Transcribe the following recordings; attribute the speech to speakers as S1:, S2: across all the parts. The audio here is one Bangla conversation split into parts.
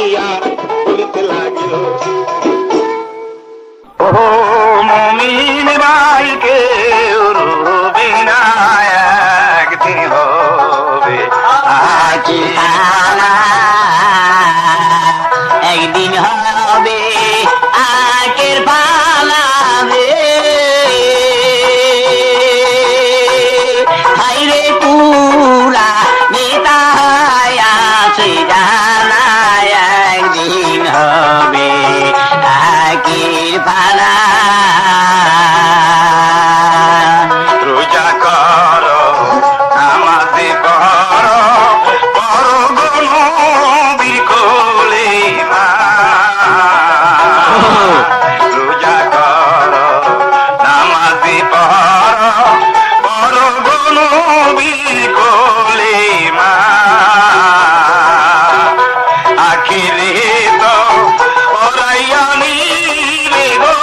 S1: দিয়া বলতে লাগলো, ও মুমিন ভাই কেউ রবে না, একদিন হবে আকি
S2: একদিন হবে আকের পালা রে, হাইরে পুরা নেতা আছে জানা, একদিন হবে আকের পালা।
S1: রোজা কর নামাজে পড়, পড় গনবীর কোলে মা। রোজা কর নামাজে পড়, পড় গনবীর কোলে মা। আখিরে তো পড়াইয়া নিলে গো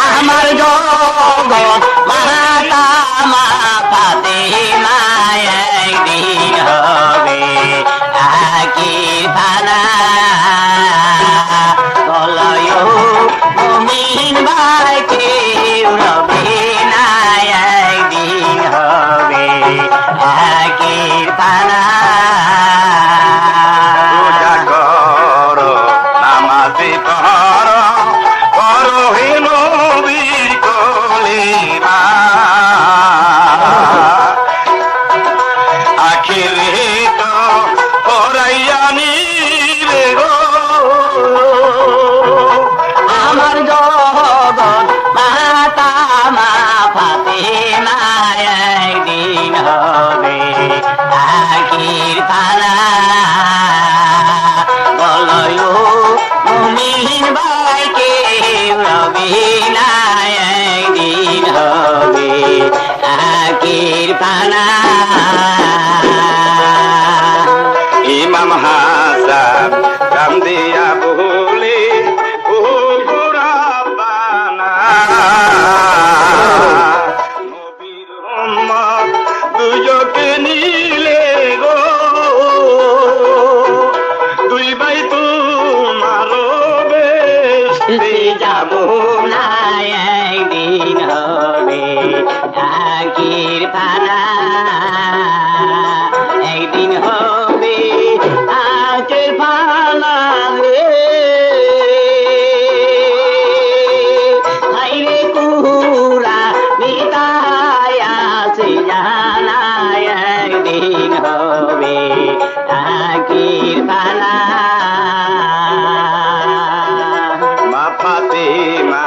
S2: আমার জগৎ মাতা মা ফাতেমা, একদিন হবে আকির ফানা। বলয় মুমিন ভাই কেউ রবে না, একদিন হবে আকির ফানা।
S1: রোজা কর নামাজে পড়, পড় হে নবীর কোলে মা। আখিরে তো পড়াইয়া নিলে গো
S2: আমার জগৎ মাতা মা ফাতেমা, একদিন হবে আখির পালা। বলয় মুমিন ভাই কেউ রবে না, একদিন হবে আখির পালা।
S1: ইমাম হাসান কান্দিয়া বলে, ও গোরা বানা নবীর উম্মত দুজকে নিলে গো, দুই ভাই তোমার বেশে
S2: যাবো না, একদিন হবে আখির পালা। একদিন হবে আখির পালা রে, হাইরে কুরা মিতায় আছে জানা, একদিন হবে আখির পালা।
S1: মা ফাতেমা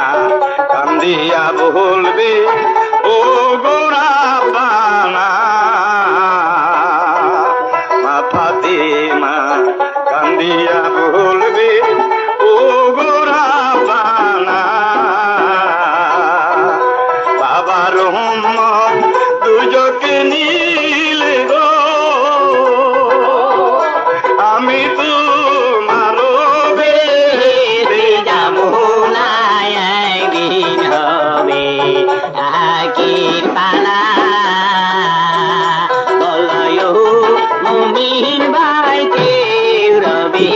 S1: কান্দিয়া বলবে, ও গোরা বানা। মা ফাতেমা কান্দিয়া বলবে, ও গোরা বানা। বাবার উম্মত দুজকে নিলে গো, আমি তোমার বেশে
S2: যাবো না, একদিন হবে আখির পালা। বলয় মুমিন ভাই কেউ রবে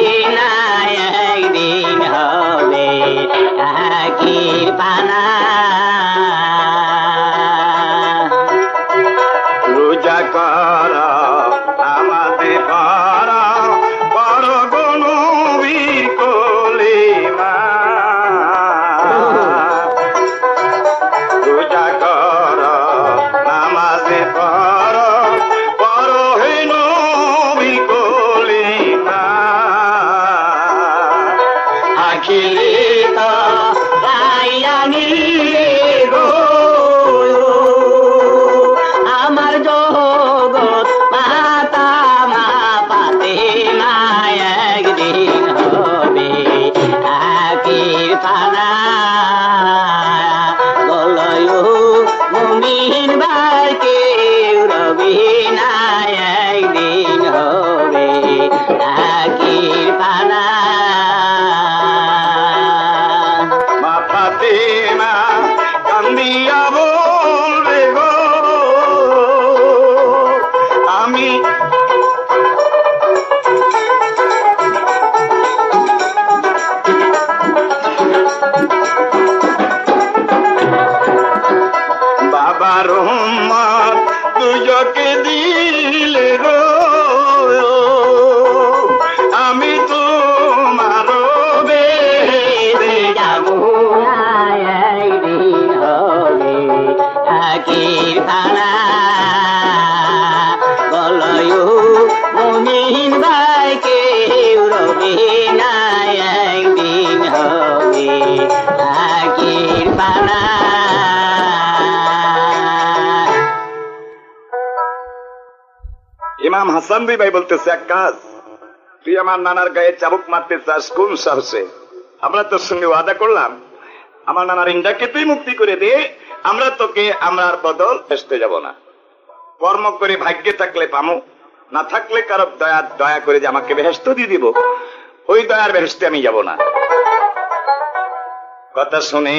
S1: হাসান দুই ভাই বলতেছে, এক কাজ, তুই আমার নানার গায়ে চাবুক মারতে চাস কোন সাহসে? আমরা তোর সঙ্গে ওয়াদা করলাম, আমার নানার ইন্দাকে তুই মুক্তি করে দে, আমরা তোকে আমরার বদল বেসতে যাব না। কর্ম করে ভাগ্যে থাকলে পামো, না থাকলে কারো দয়া করে যে আমাকে বেহেশত দিয়ে দিব, ওই দয়ার বেহেশতে আমি যাব না। কথা শুনে